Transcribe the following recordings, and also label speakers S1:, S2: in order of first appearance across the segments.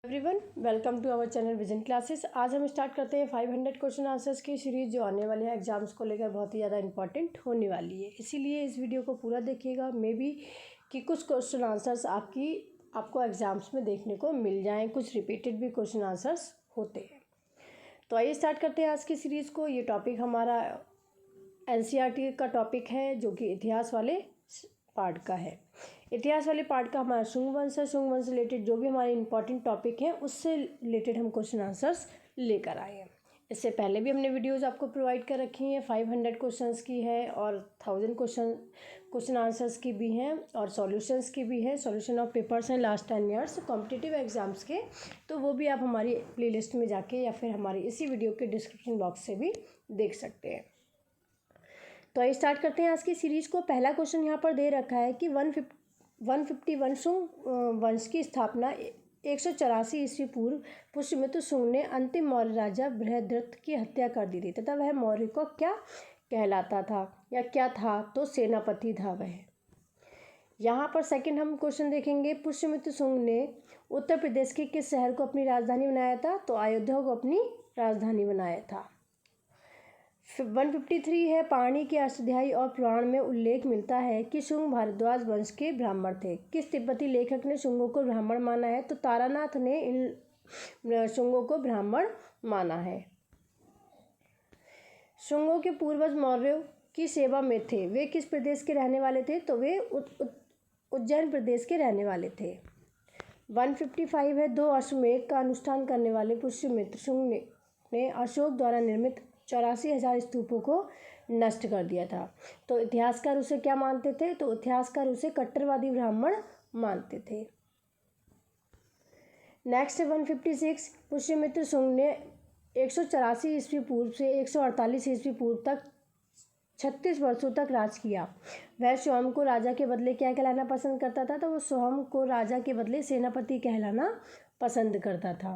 S1: Everyone, welcome to our channel vision classes. आज हम start करते हैं 500 क्वेश्चन आंसर्स की सीरीज़ जो आने वाले हैं एग्जाम्स को लेकर बहुत ही ज़्यादा इंपॉर्टेंट होने वाली है। इसीलिए इस वीडियो को पूरा देखिएगा। मे बी कि कुछ क्वेश्चन आंसर्स आपको एग्जाम्स में देखने को मिल जाएँ, कुछ रिपीटेड भी क्वेश्चन आंसर्स होते हैं। तो आइए स्टार्ट करते हैं आज की सीरीज़ को। ये टॉपिक हमारा NCERT का टॉपिक है जो कि इतिहास वाले पार्ट का है। इतिहास वाले पार्ट का हमारा शुंग वंश है। शुंग वंश से रिलेटेड जो भी हमारे इंपॉर्टेंट टॉपिक हैं उससे रिलेटेड हम क्वेश्चन आंसर्स लेकर आए हैं। इससे पहले भी हमने वीडियोस आपको प्रोवाइड कर रखी हैं। 500 क्वेश्चंस की है और 1000 क्वेश्चन आंसर्स की भी हैं और सॉल्यूशंस की भी है। सॉल्यूशन ऑफ पेपर्स हैं लास्ट 10 ईयर्स कॉम्पिटिटिव एग्जाम्स के, तो वो भी आप हमारी प्लेलिस्ट में जाके या फिर हमारी इसी वीडियो के डिस्क्रिप्शन बॉक्स से भी देख सकते हैं। तो आइए स्टार्ट करते हैं आज की सीरीज़ को। पहला क्वेश्चन यहाँ पर दे रखा है कि 151 शुंग वंश की स्थापना 184 ईस्वी पूर्व पुष्यमित्र शुंग ने अंतिम मौर्य राजा बृहद्रथ की हत्या कर दी थी तथा वह मौर्य को क्या कहलाता था या क्या था? तो सेनापति था वह। यहाँ पर सेकंड हम क्वेश्चन देखेंगे। पुष्यमित्र शुंग ने उत्तर प्रदेश के किस शहर को अपनी राजधानी बनाया था? तो अयोध्या को अपनी राजधानी बनाया था। 153 है, पाणिनि के अष्टाध्यायी और पुराण में उल्लेख मिलता है कि शुंग भारद्वाज वंश के ब्राह्मण थे। किस तिब्बती लेखक ने शुंगों को ब्राह्मण माना है? तो तारानाथ ने इन शुंगों को ब्राह्मण माना है। शुंगों के पूर्वज मौर्यों की सेवा में थे। वे किस प्रदेश के रहने वाले थे? तो वे उज्जैन प्रदेश के रहने वाले थे। 155 है, 2 अश्वमेध का अनुष्ठान करने वाले पुष्यमित्र शुंग ने अशोक द्वारा निर्मित 84,000 स्तूपों को नष्ट कर दिया था। तो इतिहासकार उसे क्या मानते थे? तो इतिहासकार उसे कट्टरवादी ब्राह्मण मानते थे। नेक्स्ट है 156, पुष्यमित्र शुंग ने 184 ईस्वी पूर्व से 148 ईस्वी पूर्व तक 36 वर्षों तक राज किया। वह स्वयं को राजा के बदले क्या कहलाना पसंद करता था? तो वो स्वयं को राजा के बदले सेनापति कहलाना पसंद करता था।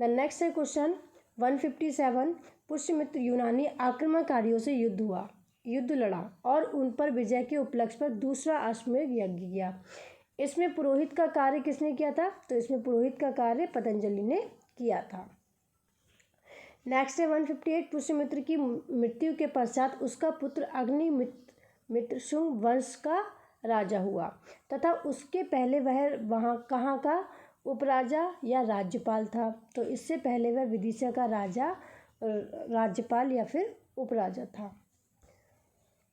S1: द नेक्स्ट है क्वेश्चन 157, पुष्यमित्र यूनानी आक्रमणकारियों से युद्ध लड़ा और उन पर विजय के उपलक्ष्य पर दूसरा अश्वमेध यज्ञ किया। इसमें पुरोहित का कार्य किसने किया था? तो इसमें पुरोहित का कार्य पतंजलि ने किया था। नेक्स्ट है 158, पुष्यमित्र की मृत्यु के पश्चात उसका पुत्र अग्निमित्र शुंग वंश का राजा हुआ तथा उसके पहले वह वहाँ कहाँ का उपराजा या राज्यपाल था? तो इससे पहले वह विदिशा का राज्यपाल या फिर उपराजा था।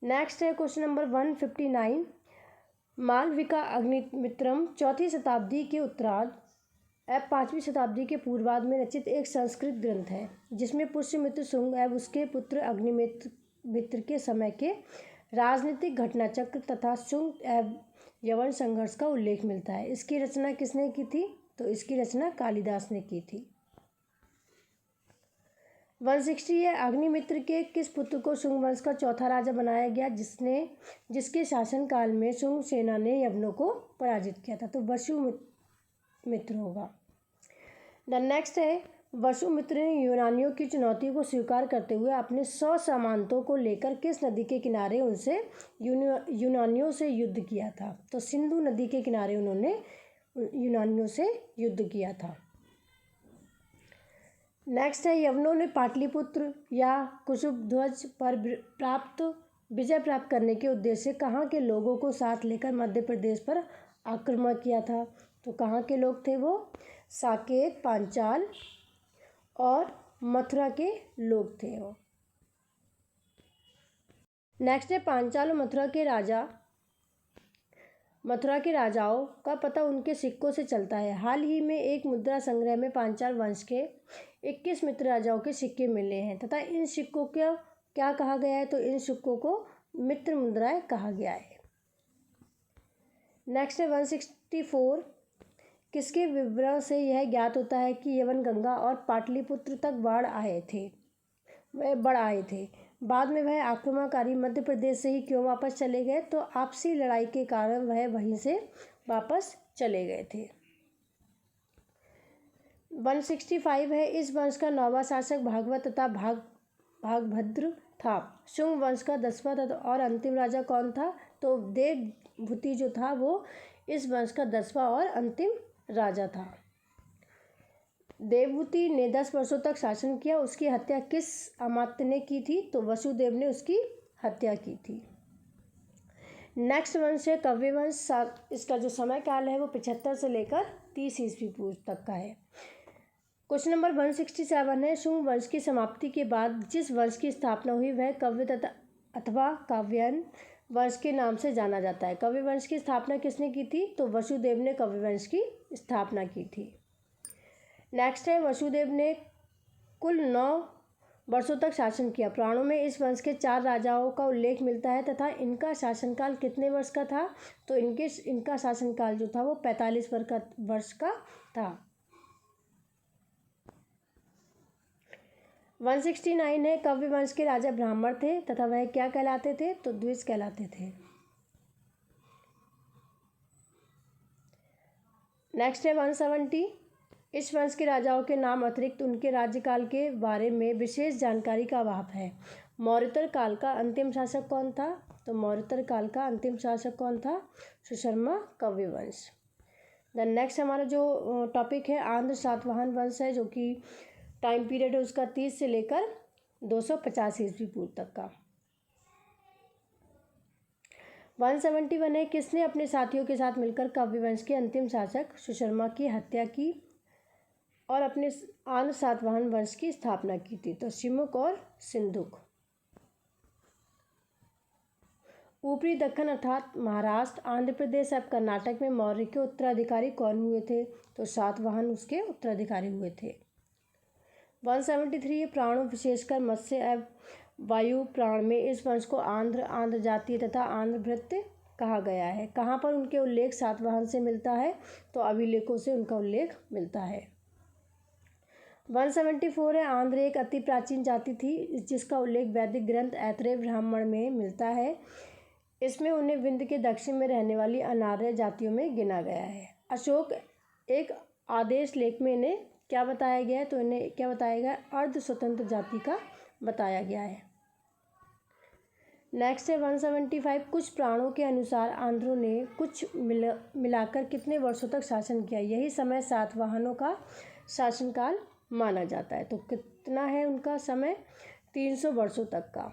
S1: नेक्स्ट है क्वेश्चन नंबर 159, मालविका अग्निमित्रम 4वीं शताब्दी के उत्तरार्ध 5वीं शताब्दी के पूर्वार्ध में रचित एक संस्कृत ग्रंथ है जिसमें पुष्यमित्र शुंग एवं उसके पुत्र अग्निमित्र के समय के राजनीतिक घटनाचक्र तथा शुंग एवं यवन संघर्ष का उल्लेख मिलता है। इसकी रचना किसने की थी? तो इसकी रचना कालिदास ने की थी। 160 है, अग्निमित्र के किस पुत्र को शुंग वंश का चौथा राजा बनाया गया जिसके शासनकाल में शुंग सेना ने यवनों को पराजित किया था? तो वसुमित्र होगा। द नेक्स्ट है, वसुमित्र ने यूनानियों की चुनौती को स्वीकार करते हुए अपने 100 सामंतों को लेकर किस नदी के किनारे उनसे यूनानियों से युद्ध किया था? तो सिंधु नदी के किनारे उन्होंने यूनानियों से युद्ध किया था। नेक्स्ट है, यवनों ने पाटलिपुत्र या कुशुभध्वज पर विजय प्राप्त करने के उद्देश्य से कहाँ के लोगों को साथ लेकर मध्य प्रदेश पर आक्रमण किया था? तो कहाँ के लोग थे वो? साकेत, पांचाल और मथुरा के लोग थे वो। नेक्स्ट है, पांचाल और मथुरा के राजाओं का पता उनके सिक्कों से चलता है। हाल ही में एक मुद्रा संग्रह में पांचाल वंश के 21 मित्र राजाओं के सिक्के मिले हैं तथा इन सिक्कों को क्या कहा गया है? तो इन सिक्कों को मित्र मुद्राएं कहा गया है। नेक्स्ट है 164, किसके विवरण से यह ज्ञात होता है कि यवन गंगा और पाटलिपुत्र तक बढ़ आए थे? बाद में वह आक्रमणकारी मध्य प्रदेश से ही क्यों वापस चले गए? तो आपसी लड़ाई के कारण वह वहीं से वापस चले गए थे। 165 है, इस वंश का 9वां शासक भागवत तथा भागभद्र था। शुंग वंश का 10वां और अंतिम राजा कौन था? तो देवभूति जो था वो इस वंश का 10वां और अंतिम राजा था। देवहूति ने 10 वर्षों तक शासन किया। उसकी हत्या किस अमात्य ने की थी? तो वसुदेव ने उसकी हत्या की थी। नेक्स्ट वंश है कव्य वंश। इसका जो समय काल है वो 75 से लेकर 30 ईस्वी पूर्व तक का है। क्वेश्चन नंबर 167 है, शुंग वंश की समाप्ति के बाद जिस वंश की स्थापना हुई वह कव्य तथा अथवा काव्यन वंश के नाम से जाना जाता है। कव्य वंश की स्थापना किसने की थी? तो वसुदेव ने कव्य वंश की स्थापना की थी। नेक्स्ट है, वसुदेव ने कुल 9 वर्षों तक शासन किया। पुराणों में इस वंश के 4 राजाओं का उल्लेख मिलता है तथा इनका शासनकाल कितने वर्ष का था? तो इनका शासनकाल जो था वो 45 वर्ष का था। 169 है, कव्य वंश के राजा ब्राह्मण थे तथा वह क्या कहलाते थे? तो द्विज कहलाते थे। नेक्स्ट है 170, इस वंश के राजाओं के नाम अतिरिक्त उनके राज्यकाल के बारे में विशेष जानकारी का अभाव है। मौर्योत्तर काल का अंतिम शासक कौन था? तो मौर्योत्तर काल का अंतिम शासक कौन था? सुशर्मा कव्य वंश। देन नेक्स्ट हमारा जो टॉपिक है आंध्र सातवाहन वंश है, जो कि टाइम पीरियड है उसका 30 से लेकर 250 ईस्वी पूर्व तक का। 171 है, किसने अपने साथियों के साथ मिलकर कव्य वंश के अंतिम शासक सुशर्मा की हत्या की और अपने आंध्र सातवाहन वंश की स्थापना की थी? तो शिमुक और सिंधुक। ऊपरी दक्कन अर्थात महाराष्ट्र, आंध्र प्रदेश और कर्नाटक में मौर्य के उत्तराधिकारी कौन हुए थे? तो सातवाहन उसके उत्तराधिकारी हुए थे। 173 प्राणों विशेषकर मत्स्य एवं वायु प्राण में इस वंश को आंध्र जातीय तथा आंध्र भृत्य कहा गया है। कहाँ पर उनके उल्लेख सातवाहन से मिलता है? तो अभिलेखों से उनका उल्लेख मिलता है। 174 है, आंध्र एक अति प्राचीन जाति थी जिसका उल्लेख वैदिक ग्रंथ ऐतरेय ब्राह्मण में मिलता है। इसमें उन्हें विंध्य के दक्षिण में रहने वाली अनार्य जातियों में गिना गया है। अशोक एक आदेश लेख में इन्हें क्या बताया गया है? तो इन्हें क्या बताया गया है? अर्ध स्वतंत्र जाति का बताया गया है। नेक्स्ट है 175, कुछ प्राणों के अनुसार आंध्रों ने कुछ मिलाकर कितने वर्षों तक शासन किया? यही समय सातवाहनों का शासनकाल माना जाता है। तो कितना है उनका समय? 300 वर्षों तक का।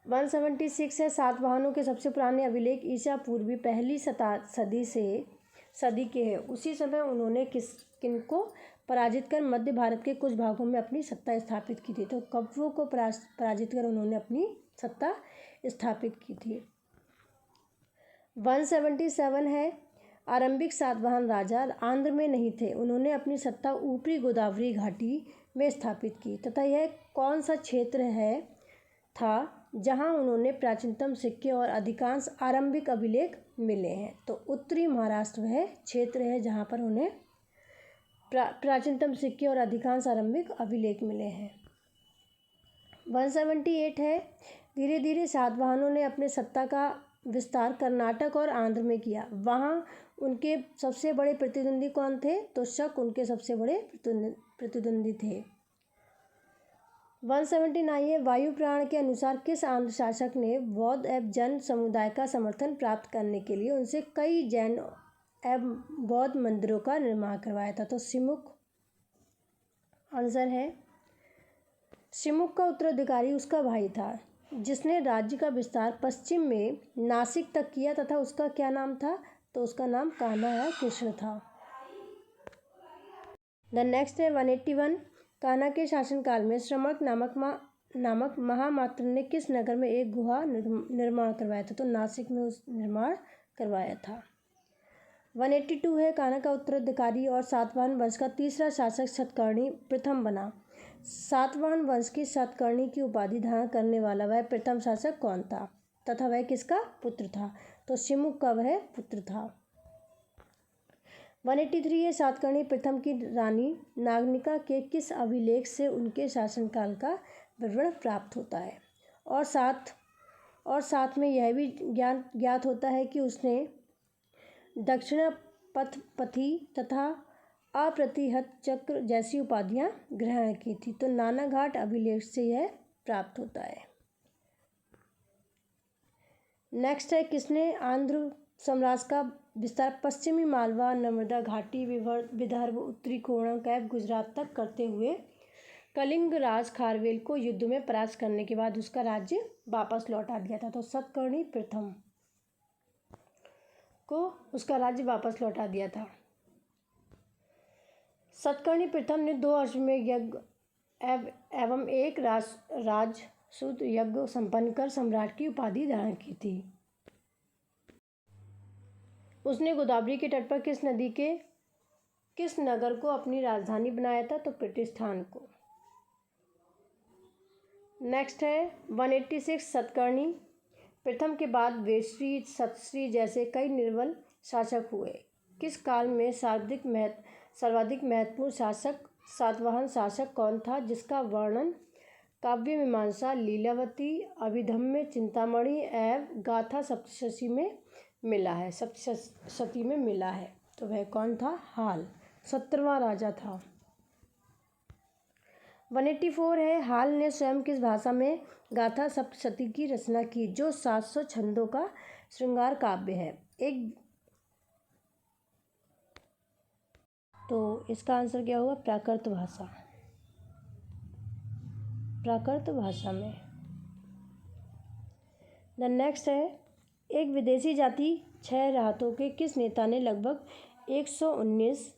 S1: 176 है, सातवाहनों के सबसे पुराने अभिलेख ईसा पूर्वी पहली सदी के हैं। उसी समय उन्होंने किनको पराजित कर मध्य भारत के कुछ भागों में अपनी सत्ता स्थापित की थी? तो कव्यों को पराजित कर उन्होंने अपनी सत्ता स्थापित की थी। 177 है, आरंभिक सातवाहन राजा आंध्र में नहीं थे। उन्होंने अपनी सत्ता ऊपरी गोदावरी घाटी में स्थापित की तथा यह कौन सा क्षेत्र था जहां उन्होंने प्राचीनतम सिक्के और अधिकांश आरंभिक अभिलेख मिले हैं? तो उत्तरी महाराष्ट्र वह क्षेत्र है जहां पर उन्हें प्राचीनतम सिक्के और अधिकांश आरंभिक अभिलेख मिले हैं। 178 है, धीरे धीरे सातवाहनों ने अपने सत्ता का विस्तार कर्नाटक और आंध्र में किया। वहां उनके सबसे बड़े प्रतिद्वंदी कौन थे? तो शक उनके सबसे बड़े प्रतिद्वंदी थे। 179 है, वायु पुराण के अनुसार किस आंध्र शासक ने बौद्ध एवं जैन समुदाय का समर्थन प्राप्त करने के लिए उनसे कई जैन एवं बौद्ध मंदिरों का निर्माण करवाया था? तो शिमुक आंसर है। शिमुक का उत्तराधिकारी उसका भाई था जिसने राज्य का विस्तार पश्चिम में नासिक तक किया तथा उसका क्या नाम था? तो उसका नाम कान्हा या कृष्ण था। द नेक्स्ट है 181, कान्हा के शासनकाल में श्रमक नामक महामात्र ने किस नगर में एक गुहा निर्माण करवाया था? तो नासिक में उस निर्माण करवाया था। 182 है, कान्हा का उत्तराधिकारी और सातवाहन वंश का तीसरा शासक सतकर्णी प्रथम बना। सातवाहन वंश की सतकर्णी की उपाधि धारण करने वाला वह प्रथम शासक कौन था तथा वह किसका पुत्र था? तो शिमुक का वह पुत्र था। 183 है, सातकर्णी प्रथम की रानी नागनिका के किस अभिलेख से उनके शासनकाल का विवरण प्राप्त होता है? और साथ में यह भी ज्ञात होता है कि उसने दक्षिणापथपथी तथा अप्रतिहत चक्र जैसी उपाधियां ग्रहण की थी। तो नानाघाट अभिलेख से यह प्राप्त होता है। नेक्स्ट है, किसने आंध्र साम्राज्य का विस्तार पश्चिमी मालवा, नर्मदा घाटी, विदर्भ, उत्तरी कोंकण, कैप गुजरात तक करते हुए कलिंग राज खारवेल को युद्ध में परास्त करने के बाद उसका राज्य वापस लौटा दिया था। तो सतकर्णी प्रथम को उसका राज्य वापस लौटा दिया था। सतकर्णी प्रथम ने 2 अश्वमेध यज्ञ एवं एक राजसूत यज्ञ संपन्न कर सम्राट की उपाधि धारण की थी। उसने गोदावरी के तट पर किस नगर को अपनी राजधानी बनाया था? तो प्रतिष्ठान को। नेक्स्ट है 186 सतकर्णी प्रथम के बाद वेश्री, सतश्री जैसे कई निर्बल शासक हुए। किस काल में सर्वाधिक महत्वपूर्ण शासक सातवाहन शासक कौन था, जिसका वर्णन काव्य मीमांसा, लीलावती, अभिधम्य, चिंतामणि एवं गाथा सप्तशती में मिला है? तो वह कौन था? हाल 17वां राजा था। 184 है हाल ने स्वयं किस भाषा में गाथा सप्तशती की रचना की, जो 700 छंदों का श्रृंगार काव्य है? तो इसका आंसर क्या होगा? प्राकृत भाषा में। द नेक्स्ट है एक विदेशी जाति 6 राहतों के किस नेता ने लगभग 119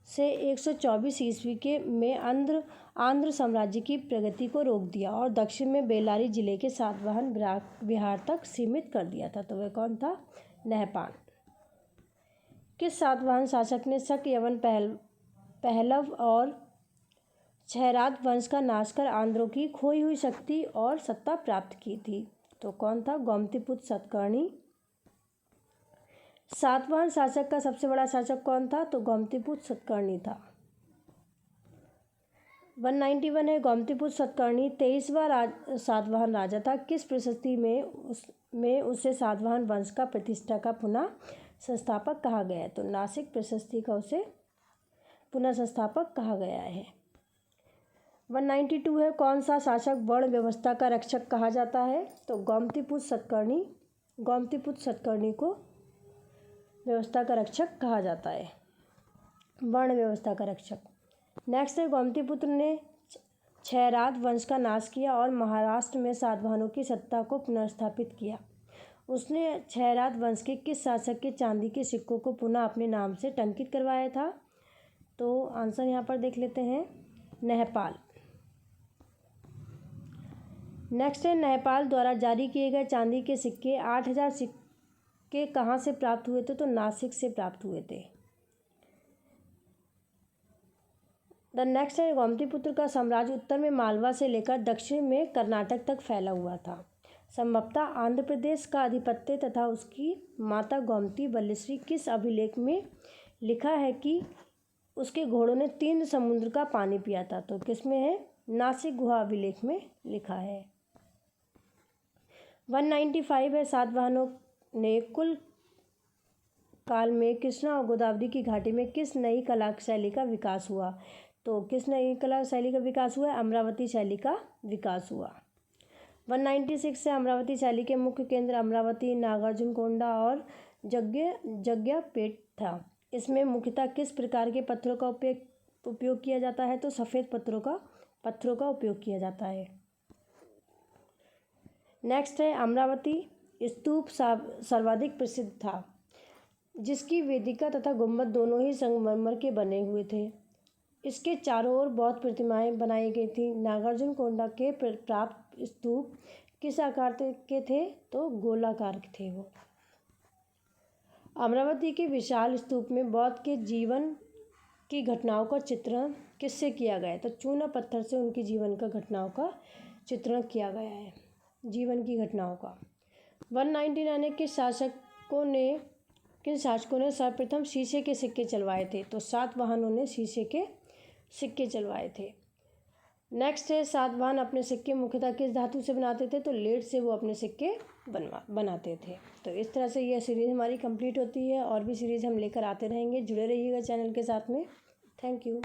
S1: से 124 ईस्वी में आंध्र साम्राज्य की प्रगति को रोक दिया और दक्षिण में बेल्लारी जिले के सातवाहन विहार तक सीमित कर दिया था? तो वह कौन था? नहपान। किस सातवाहन शासक ने शक, यवन, पहलव और क्षयरात वंश का नाश कर आंध्रों की खोई हुई शक्ति और सत्ता प्राप्त की थी? तो कौन था? गोमतीपुत्र सतकर्णी। सातवाहन शासक का सबसे बड़ा शासक कौन था? तो गोमतीपुत्र सतकर्णी था। 191 है गोमतीपुत्र सतकर्णी 23वां सातवाहन राजा था। किस प्रशस्ति में उसे सातवाहन वंश का प्रतिष्ठा का पुनः संस्थापक कहा गया है? तो नासिक प्रशस्ति का उसे पुनः संस्थापक कहा गया है। 192 है कौन सा शासक वर्ण व्यवस्था का रक्षक कहा जाता है? तो गोमतीपुत्र सतकर्णी को व्यवस्था का रक्षक कहा जाता है, वर्ण व्यवस्था का रक्षक। नेक्स्ट है गोमतीपुत्र ने क्षयरात वंश का नाश किया और महाराष्ट्र में सातवाहनों की सत्ता को पुनर्स्थापित किया। उसने क्षयरात वंश के किस शासक के चांदी के सिक्कों को पुनः अपने नाम से टंकित करवाया था? तो आंसर यहाँ पर देख लेते हैं, नहपाल। नेक्स्ट है नहपाल द्वारा जारी किए गए चांदी के सिक्के 8000 सिक्के कहाँ से प्राप्त हुए थे? तो नासिक से प्राप्त हुए थे। द नेक्स्ट है गोमतीपुत्र का साम्राज्य उत्तर में मालवा से लेकर दक्षिण में कर्नाटक तक फैला हुआ था। संभवतः आंध्र प्रदेश का अधिपत्य तथा उसकी माता गोमती बल्लेश्वरी किस अभिलेख में लिखा है कि उसके घोड़ों ने 3 समुद्र का पानी पिया था? तो किसमें है? नासिक गुहा अभिलेख में लिखा है। 195 है सातवाहनों ने कुल काल में कृष्णा और गोदावरी की घाटी में किस नई कला शैली का विकास हुआ? तो किस नई कला शैली का विकास हुआ? अमरावती शैली का विकास हुआ। 196 से अमरावती शैली के मुख्य केंद्र अमरावती, नागार्जुनकोंडा और जग्यापेट था। इसमें मुख्यतः किस प्रकार के पत्थरों का उपयोग किया जाता है? तो सफ़ेद पत्थरों का उपयोग किया जाता है। नेक्स्ट है अमरावती स्तूप सर्वाधिक प्रसिद्ध था, जिसकी वेदिका तथा गुंबद दोनों ही संगमरमर के बने हुए थे। इसके चारों ओर बौद्ध प्रतिमाएं बनाई गई थी। नागार्जुनकोंडा के प्राप्त स्तूप किस आकार के थे? तो गोलाकार थे वो। अमरावती के विशाल स्तूप में बौद्ध के जीवन की घटनाओं का चित्रण किससे किया गया है? तो चूना पत्थर से उनकी जीवन का घटनाओं का चित्रण किया गया है, जीवन की घटनाओं का। 199 किन शासकों ने सर्वप्रथम शीशे के सिक्के चलवाए थे? तो सातवाहनों ने शीशे के सिक्के चलवाए थे। नेक्स्ट है सातवाहन अपने सिक्के मुख्यतः किस धातु से बनाते थे? तो लेड से वो अपने सिक्के बनाते थे। तो इस तरह से यह सीरीज़ हमारी कंप्लीट होती है, और भी सीरीज़ हम लेकर आते रहेंगे। जुड़े रहिएगा चैनल के साथ में। Thank you.